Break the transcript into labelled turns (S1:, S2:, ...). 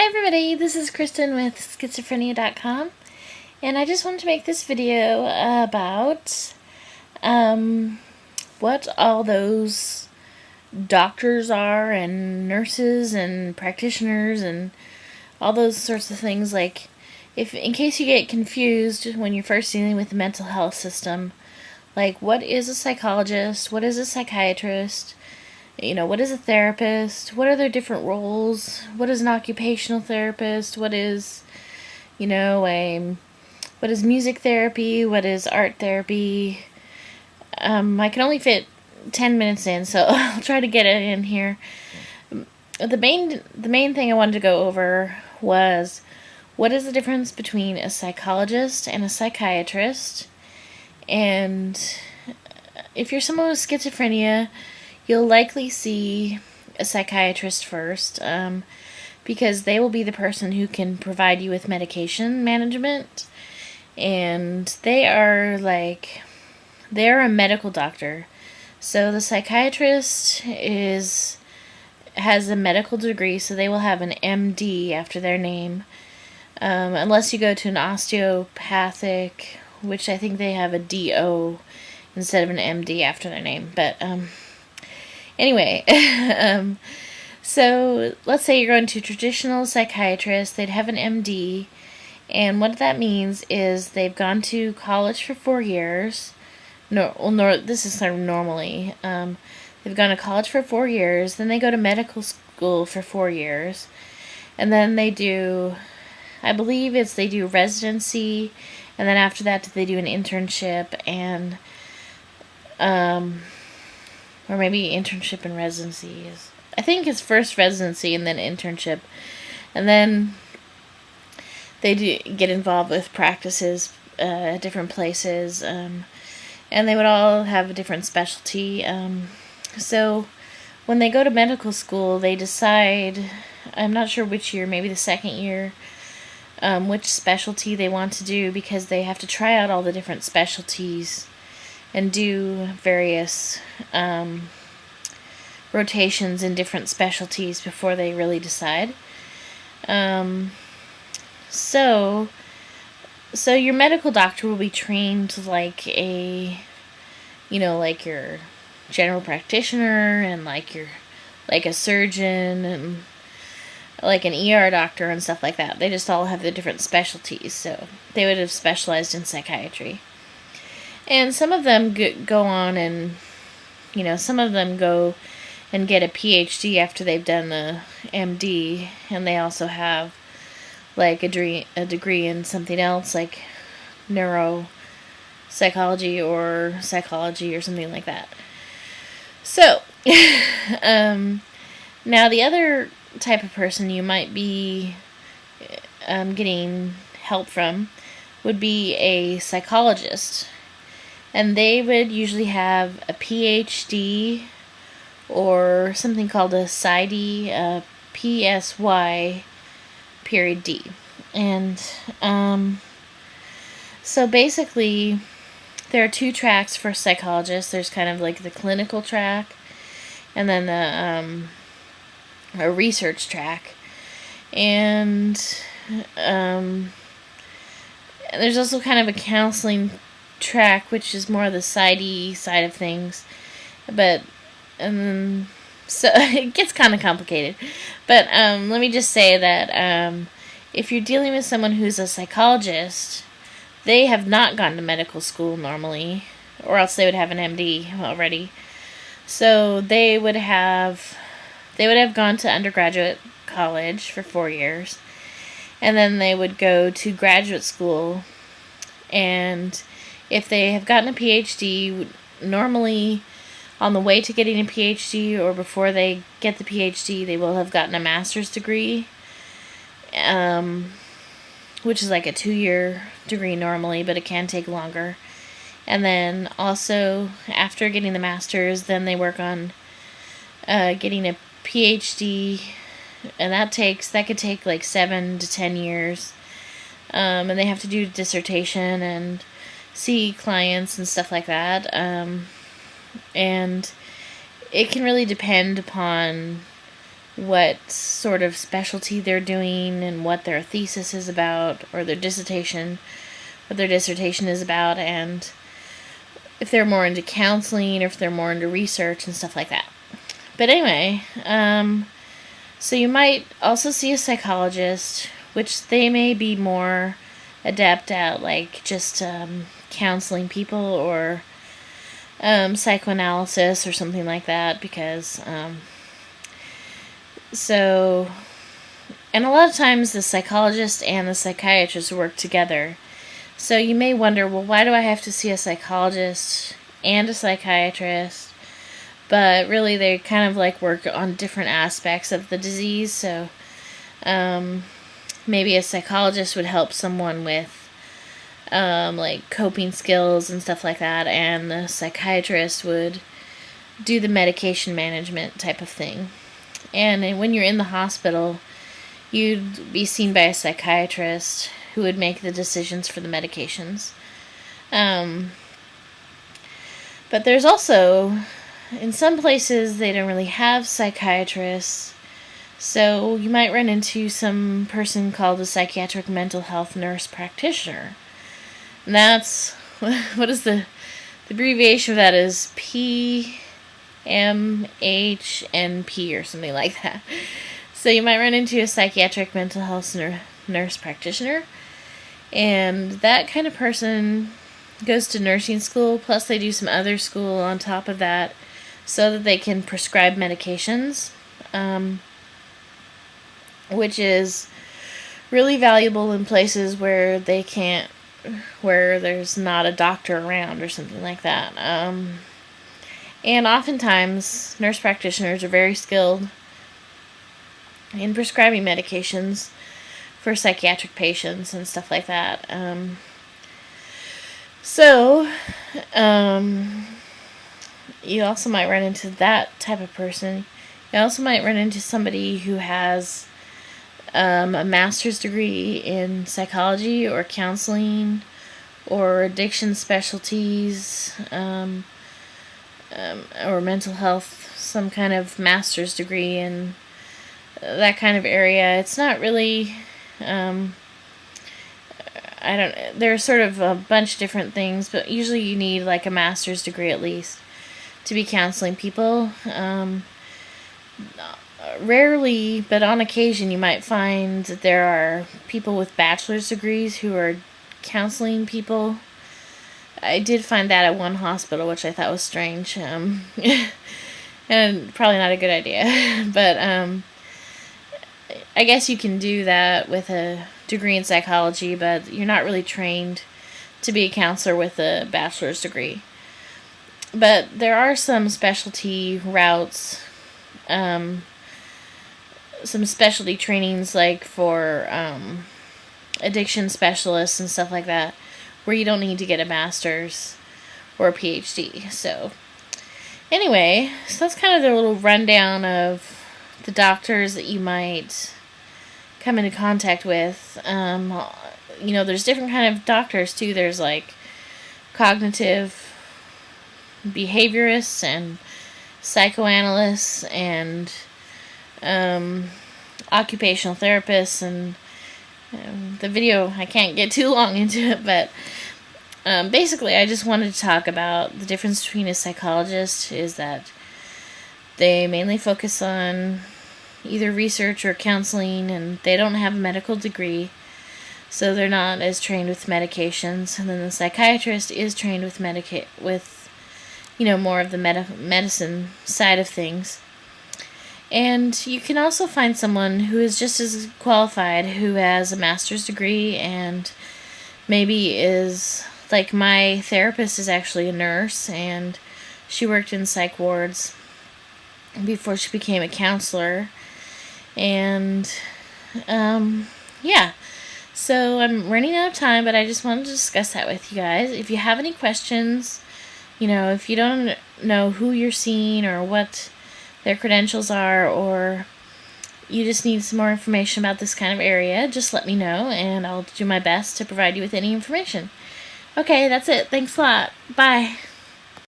S1: everybody, this is Kristen with schizophrenia.com, and I just wanted to make this video about what all those doctors are and nurses and practitioners and all those sorts of things. Like, if in case you get confused when you're first dealing with the mental health system, like, what is a psychologist, what is a psychiatrist, what is a therapist? What are their different roles? What is an occupational therapist? What is, what is music therapy? What is art therapy? I can only fit 10 minutes in, so I'll try to get it in here. The main thing I wanted to go over was, what is the difference between a psychologist and a psychiatrist? And if you're someone with schizophrenia, you'll likely see a psychiatrist first, because they will be the person who can provide you with medication management, and they're a medical doctor. So the psychiatrist has a medical degree, so they will have an MD after their name, unless you go to an osteopathic, which I think they have a DO instead of an MD after their name, but anyway, so let's say you're going to a traditional psychiatrist. They'd have an MD, and what that means is they've gone to college for 4 years. This is sort of normally. They've gone to college for 4 years, then they go to medical school for 4 years, and then they do residency, and then after that they do an internship and or maybe internship and residency I think it's first residency and then internship. And then they get involved with practices at different places. And they would all have a different specialty. So when they go to medical school, they decide, I'm not sure which year, maybe the second year, which specialty they want to do, because they have to try out all the different specialties and do various rotations in different specialties before they really decide. So your medical doctor will be trained like your general practitioner, and like a surgeon, and like an ER doctor and stuff like that. They just all have the different specialties, so they would have specialized in psychiatry. And some of them go on and, some of them go and get a PhD after they've done the MD, and they also have like a degree in something else, like neuropsychology or psychology or something like that. So, now the other type of person you might be getting help from would be a psychologist. And they would usually have a PhD or something called a PSY, PSY period D. And so basically there are 2 tracks for psychologists. There's kind of like the clinical track, and then a research track. And there's also kind of a counseling track, which is more the sidey side of things, so it gets kind of complicated. But let me just say that if you're dealing with someone who's a psychologist, they have not gone to medical school normally, or else they would have an MD already. So they would have gone to undergraduate college for 4 years, and then they would go to graduate school. And if they have gotten a PhD, normally on the way to getting a PhD or before they get the PhD, they will have gotten a master's degree, which is like a 2-year degree normally, but it can take longer. And then also, after getting the master's, then they work on getting a PhD, and that could take like 7 to 10 years. And they have to do dissertation and see clients and stuff like that. And it can really depend upon what sort of specialty they're doing and what their thesis is about, or their dissertation, what their dissertation is about, and if they're more into counseling or if they're more into research and stuff like that. But anyway, so you might also see a psychologist, which they may be more adept at, like just counseling people or psychoanalysis or something like that, because and a lot of times the psychologist and the psychiatrist work together. So you may wonder, well, why do I have to see a psychologist and a psychiatrist? But really they kind of like work on different aspects of the disease. So maybe a psychologist would help someone with like coping skills and stuff like that, and the psychiatrist would do the medication management type of thing. And when you're in the hospital, you'd be seen by a psychiatrist who would make the decisions for the medications. But there's also, in some places, they don't really have psychiatrists. So you might run into some person called a psychiatric mental health nurse practitioner. And that's, what is the abbreviation of that is PMHNP or something like that. So you might run into a psychiatric mental health nurse practitioner. And that kind of person goes to nursing school, plus they do some other school on top of that so that they can prescribe medications, which is really valuable in places where there's not a doctor around or something like that. And oftentimes, nurse practitioners are very skilled in prescribing medications for psychiatric patients and stuff like that. You also might run into that type of person. You also might run into somebody who has a master's degree in psychology or counseling or addiction specialties, or mental health, some kind of master's degree in that kind of area. It's not really, there's sort of a bunch of different things, but usually you need like a master's degree at least to be counseling people. Rarely, but on occasion, you might find that there are people with bachelor's degrees who are counseling people. I did find that at one hospital, which I thought was strange, and probably not a good idea. But I guess you can do that with a degree in psychology, but you're not really trained to be a counselor with a bachelor's degree. But there are some specialty routes, some specialty trainings like for addiction specialists and stuff like that, where you don't need to get a master's or a PhD. So anyway, so that's kind of the little rundown of the doctors that you might come into contact with. There's different kind of doctors too. There's like cognitive behaviorists and psychoanalysts and occupational therapists, and the video, I can't get too long into it, but basically I just wanted to talk about the difference between a psychologist is that they mainly focus on either research or counseling, and they don't have a medical degree, so they're not as trained with medications. And then the psychiatrist is trained with more of the medicine side of things. And you can also find someone who is just as qualified, who has a master's degree and maybe is, like my therapist is actually a nurse, and she worked in psych wards before she became a counselor. And, so I'm running out of time, but I just wanted to discuss that with you guys. If you have any questions, if you don't know who you're seeing or what their credentials are, or you just need some more information about this kind of area, just let me know, and I'll do my best to provide you with any information. Okay, that's it. Thanks a lot. Bye.